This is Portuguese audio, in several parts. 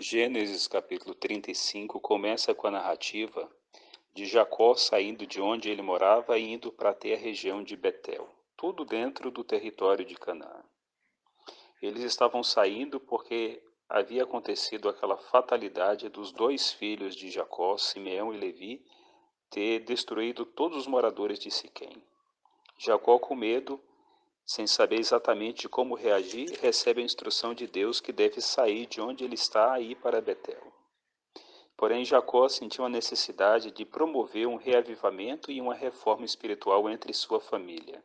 Gênesis capítulo 35 começa com a narrativa de Jacó saindo de onde ele morava e indo para até a região de Betel, tudo dentro do território de Canaã. Eles estavam saindo porque havia acontecido aquela fatalidade dos dois filhos de Jacó, Simeão e Levi, ter destruído todos os moradores de Siquém. Jacó, com medo, sem saber exatamente como reagir, recebe a instrução de Deus que deve sair de onde ele está e ir para Betel. Porém, Jacó sentiu a necessidade de promover um reavivamento e uma reforma espiritual entre sua família.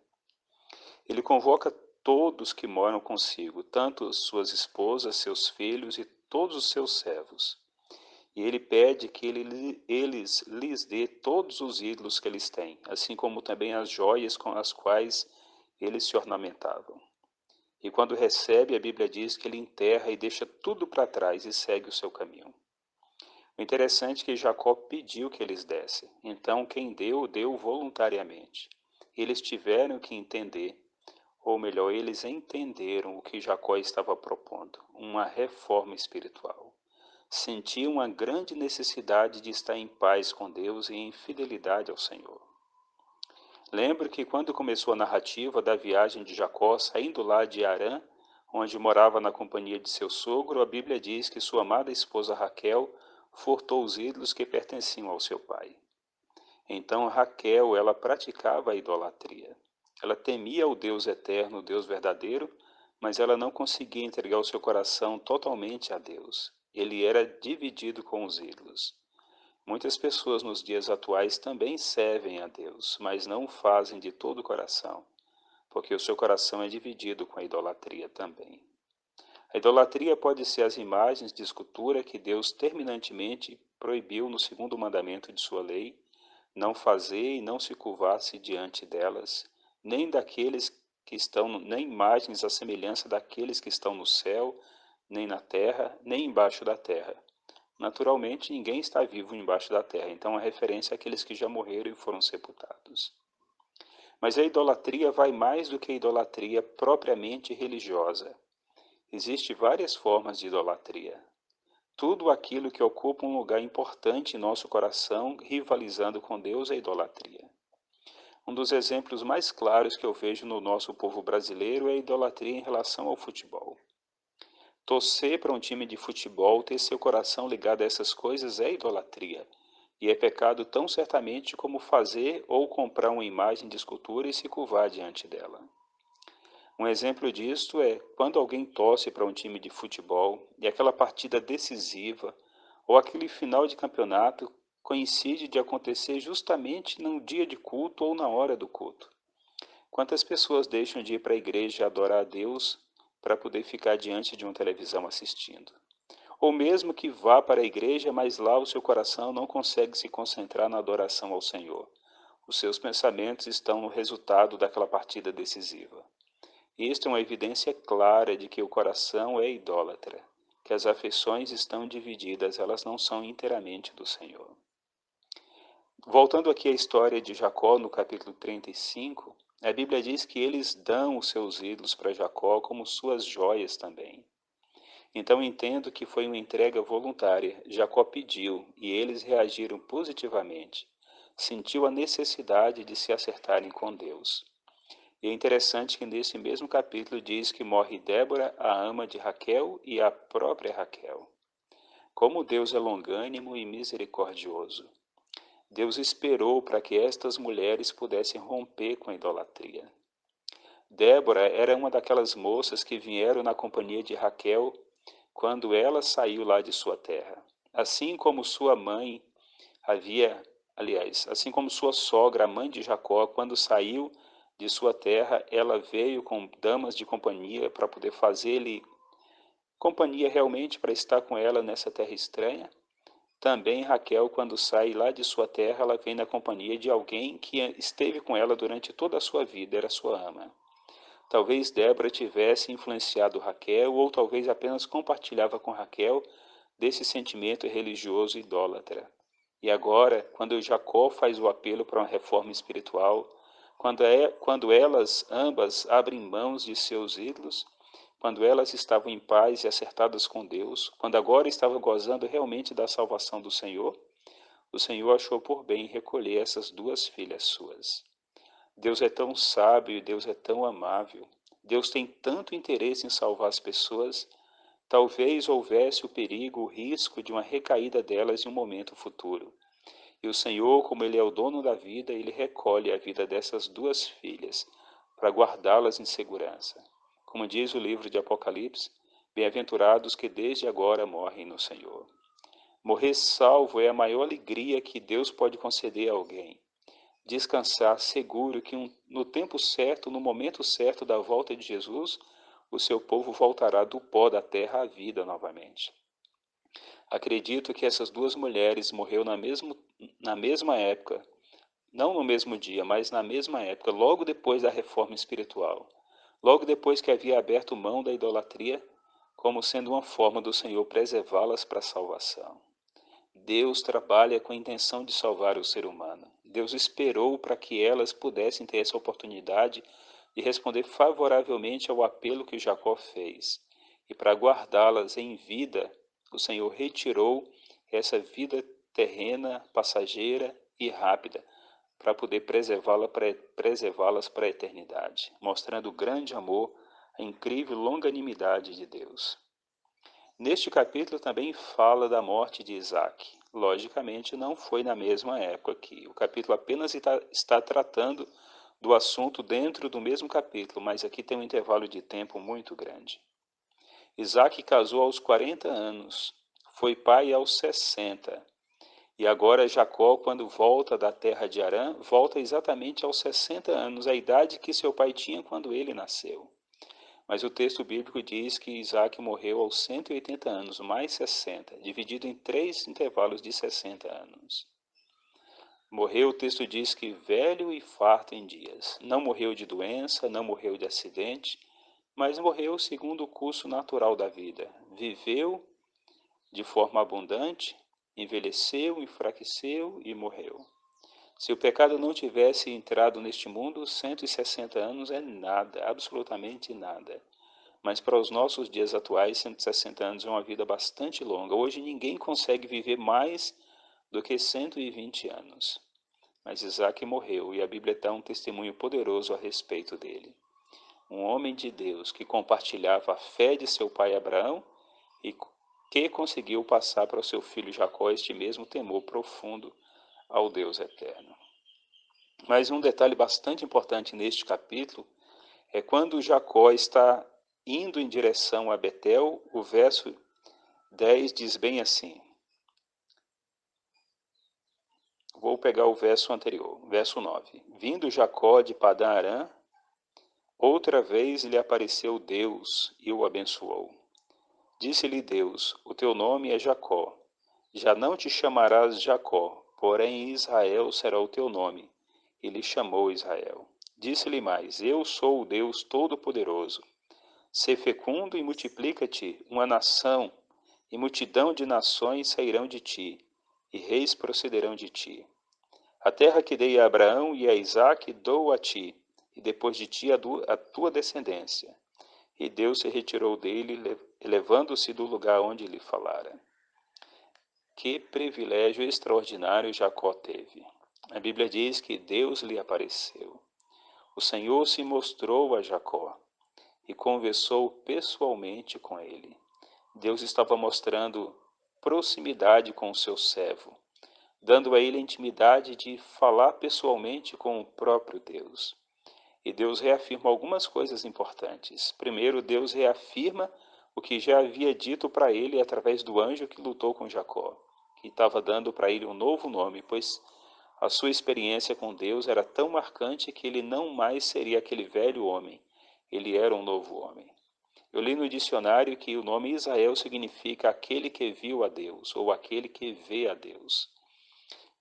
Ele convoca todos que moram consigo, tanto suas esposas, seus filhos e todos os seus servos. E ele pede que eles lhes dê todos os ídolos que eles têm, assim como também as joias com as quais eles se ornamentavam. E quando recebe, a Bíblia diz que ele enterra e deixa tudo para trás e segue o seu caminho. O interessante é que Jacó pediu que eles dessem. Então, quem deu, deu voluntariamente. Eles tiveram que entender, ou melhor, eles entenderam o que Jacó estava propondo, uma reforma espiritual. Sentiam uma grande necessidade de estar em paz com Deus e em fidelidade ao Senhor. Lembro que quando começou a narrativa da viagem de Jacó saindo lá de Harã, onde morava na companhia de seu sogro, a Bíblia diz que sua amada esposa Raquel furtou os ídolos que pertenciam ao seu pai. Então Raquel, ela praticava a idolatria. Ela temia o Deus eterno, o Deus verdadeiro, mas ela não conseguia entregar o seu coração totalmente a Deus. Ele era dividido com os ídolos. Muitas pessoas nos dias atuais também servem a Deus, mas não o fazem de todo o coração, porque o seu coração é dividido com a idolatria também. A idolatria pode ser as imagens de escultura que Deus terminantemente proibiu no segundo mandamento de sua lei, não fazer e não se curvar-se diante delas, nem daqueles que estão, nem imagens à semelhança daqueles que estão no céu, nem na terra, nem embaixo da terra. Naturalmente, ninguém está vivo embaixo da terra, então a referência é àqueles que já morreram e foram sepultados. Mas a idolatria vai mais do que a idolatria propriamente religiosa. Existem várias formas de idolatria. Tudo aquilo que ocupa um lugar importante em nosso coração, rivalizando com Deus, é idolatria. Um dos exemplos mais claros que eu vejo no nosso povo brasileiro é a idolatria em relação ao futebol. Torcer para um time de futebol, ter seu coração ligado a essas coisas é idolatria, e é pecado tão certamente como fazer ou comprar uma imagem de escultura e se curvar diante dela. Um exemplo disto é quando alguém torce para um time de futebol e aquela partida decisiva ou aquele final de campeonato coincide de acontecer justamente num dia de culto ou na hora do culto. Quantas pessoas deixam de ir para a igreja adorar a Deus para poder ficar diante de uma televisão assistindo? Ou mesmo que vá para a igreja, mas lá o seu coração não consegue se concentrar na adoração ao Senhor. Os seus pensamentos estão no resultado daquela partida decisiva. Isto é uma evidência clara de que o coração é idólatra, que as afeições estão divididas, elas não são inteiramente do Senhor. Voltando aqui à história de Jacó, no capítulo 35, a Bíblia diz que eles dão os seus ídolos para Jacó como suas joias também. Então entendo que foi uma entrega voluntária. Jacó pediu e eles reagiram positivamente. Sentiu a necessidade de se acertarem com Deus. E é interessante que nesse mesmo capítulo diz que morre Débora, a ama de Raquel, e a própria Raquel. Como Deus é longânimo e misericordioso. Deus esperou para que estas mulheres pudessem romper com a idolatria. Débora era uma daquelas moças que vieram na companhia de Raquel quando ela saiu lá de sua terra. Assim como sua mãe assim como sua sogra, a mãe de Jacó, quando saiu de sua terra, ela veio com damas de companhia para poder fazer-lhe companhia realmente para estar com ela nessa terra estranha. Também Raquel, quando sai lá de sua terra, ela vem na companhia de alguém que esteve com ela durante toda a sua vida, era sua ama. Talvez Débora tivesse influenciado Raquel, ou talvez apenas compartilhava com Raquel desse sentimento religioso idólatra. E agora, quando Jacó faz o apelo para uma reforma espiritual, quando elas ambas abrem mãos de seus ídolos, quando elas estavam em paz e acertadas com Deus, quando agora estava gozando realmente da salvação do Senhor, o Senhor achou por bem recolher essas duas filhas suas. Deus é tão sábio e Deus é tão amável. Deus tem tanto interesse em salvar as pessoas. Talvez houvesse o perigo, o risco de uma recaída delas em um momento futuro. E o Senhor, como Ele é o dono da vida, Ele recolhe a vida dessas duas filhas para guardá-las em segurança. Como diz o livro de Apocalipse, bem-aventurados que desde agora morrem no Senhor. Morrer salvo é a maior alegria que Deus pode conceder a alguém. Descansar seguro que no tempo certo, no momento certo da volta de Jesus, o seu povo voltará do pó da terra à vida novamente. Acredito que essas duas mulheres morreram na mesma época, não no mesmo dia, mas na mesma época, logo depois da reforma espiritual, logo depois que havia aberto mão da idolatria, como sendo uma forma do Senhor preservá-las para a salvação. Deus trabalha com a intenção de salvar o ser humano. Deus esperou para que elas pudessem ter essa oportunidade de responder favoravelmente ao apelo que Jacó fez. E para guardá-las em vida, o Senhor retirou essa vida terrena, passageira e rápida, para poder preservá-las para a eternidade, mostrando o grande amor, a incrível longanimidade de Deus. Neste capítulo também fala da morte de Isaac. Logicamente, não foi na mesma época aqui. O capítulo apenas está tratando do assunto dentro do mesmo capítulo, mas aqui tem um intervalo de tempo muito grande. Isaac casou aos 40 anos, foi pai aos 60. E agora Jacó, quando volta da terra de Harã, volta exatamente aos 60 anos, a idade que seu pai tinha quando ele nasceu. Mas o texto bíblico diz que Isaac morreu aos 180 anos, mais 60, dividido em 3 intervalos de 60 anos. Morreu, o texto diz que velho e farto em dias. Não morreu de doença, não morreu de acidente, mas morreu segundo o curso natural da vida. Viveu de forma abundante, envelheceu, enfraqueceu e morreu. Se o pecado não tivesse entrado neste mundo, 160 anos é nada, absolutamente nada. Mas para os nossos dias atuais, 160 anos é uma vida bastante longa. Hoje ninguém consegue viver mais do que 120 anos. Mas Isaac morreu e a Bíblia dá um testemunho poderoso a respeito dele. Um homem de Deus que compartilhava a fé de seu pai Abraão e que conseguiu passar para o seu filho Jacó este mesmo temor profundo ao Deus eterno. Mas um detalhe bastante importante neste capítulo é quando Jacó está indo em direção a Betel, o verso 10 diz bem assim. Vou pegar o verso anterior, verso 9. Vindo Jacó de Padã Arã, outra vez lhe apareceu Deus e o abençoou. Disse-lhe Deus, o teu nome é Jacó. Já não te chamarás Jacó, porém Israel será o teu nome. E lhe chamou Israel. Disse-lhe mais, eu sou o Deus Todo-Poderoso. Sê fecundo e multiplica-te uma nação, e multidão de nações sairão de ti, e reis procederão de ti. A terra que dei a Abraão e a Isaque dou a ti, e depois de ti a tua descendência. E Deus se retirou dele, elevando-se do lugar onde lhe falara. Que privilégio extraordinário Jacó teve. A Bíblia diz que Deus lhe apareceu. O Senhor se mostrou a Jacó e conversou pessoalmente com ele. Deus estava mostrando proximidade com o seu servo, dando a ele a intimidade de falar pessoalmente com o próprio Deus. E Deus reafirma algumas coisas importantes. Primeiro, Deus reafirma o que já havia dito para ele através do anjo que lutou com Jacó, que estava dando para ele um novo nome, pois a sua experiência com Deus era tão marcante que ele não mais seria aquele velho homem, ele era um novo homem. Eu li no dicionário que o nome Israel significa aquele que viu a Deus, ou aquele que vê a Deus,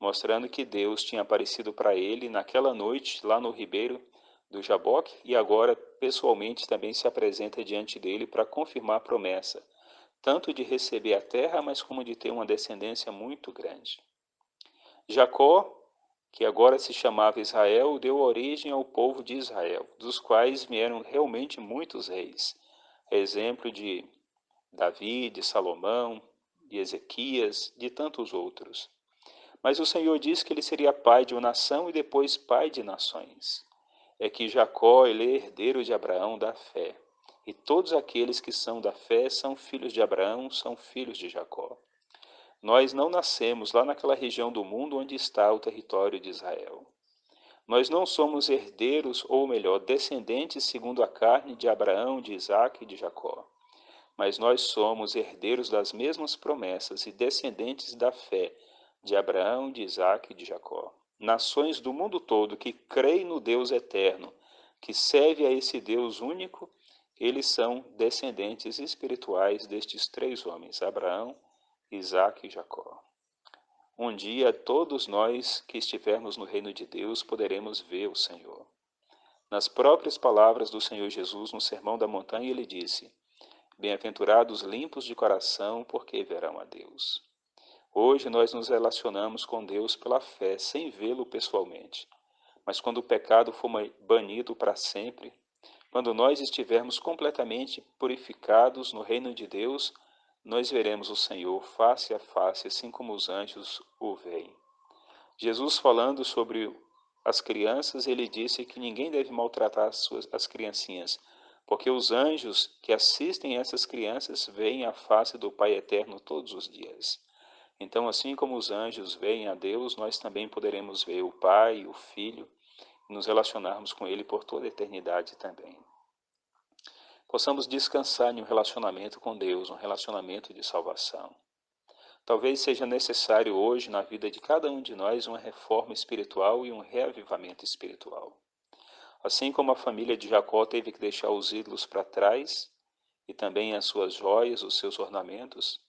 mostrando que Deus tinha aparecido para ele naquela noite lá no ribeiro do Jaboque e agora pessoalmente também se apresenta diante dele para confirmar a promessa, tanto de receber a terra, mas como de ter uma descendência muito grande. Jacó, que agora se chamava Israel, deu origem ao povo de Israel, dos quais vieram realmente muitos reis. É exemplo de Davi, de Salomão, de Ezequias, de tantos outros. Mas o Senhor disse que ele seria pai de uma nação e depois pai de nações. É que Jacó, ele é herdeiro de Abraão da fé. E todos aqueles que são da fé são filhos de Abraão, são filhos de Jacó. Nós não nascemos lá naquela região do mundo onde está o território de Israel. Nós não somos herdeiros, ou melhor, descendentes segundo a carne de Abraão, de Isaque e de Jacó. Mas nós somos herdeiros das mesmas promessas e descendentes da fé de Abraão, de Isaque e de Jacó. Nações do mundo todo que creem no Deus eterno, que serve a esse Deus único, eles são descendentes espirituais destes três homens, Abraão, Isaque e Jacó. Um dia todos nós que estivermos no reino de Deus poderemos ver o Senhor. Nas próprias palavras do Senhor Jesus no Sermão da Montanha, ele disse: Bem-aventurados limpos de coração, porque verão a Deus. Hoje nós nos relacionamos com Deus pela fé, sem vê-lo pessoalmente. Mas quando o pecado for banido para sempre, quando nós estivermos completamente purificados no reino de Deus, nós veremos o Senhor face a face, assim como os anjos o veem. Jesus, falando sobre as crianças, ele disse que ninguém deve maltratar as criancinhas, porque os anjos que assistem essas crianças veem a face do Pai Eterno todos os dias. Então, assim como os anjos veem a Deus, nós também poderemos ver o Pai, o Filho, e nos relacionarmos com Ele por toda a eternidade também. Possamos descansar em um relacionamento com Deus, um relacionamento de salvação. Talvez seja necessário hoje na vida de cada um de nós uma reforma espiritual e um reavivamento espiritual. Assim como a família de Jacó teve que deixar os ídolos para trás, e também as suas joias, os seus ornamentos,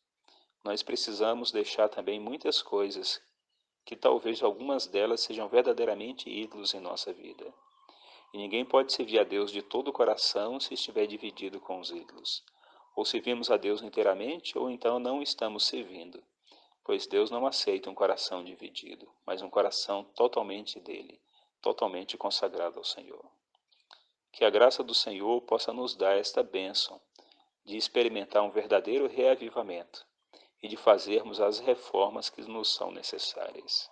nós precisamos deixar também muitas coisas, que talvez algumas delas sejam verdadeiramente ídolos em nossa vida. E ninguém pode servir a Deus de todo o coração se estiver dividido com os ídolos. Ou servimos a Deus inteiramente, ou então não estamos servindo. Pois Deus não aceita um coração dividido, mas um coração totalmente dele, totalmente consagrado ao Senhor. Que a graça do Senhor possa nos dar esta bênção de experimentar um verdadeiro reavivamento e de fazermos as reformas que nos são necessárias.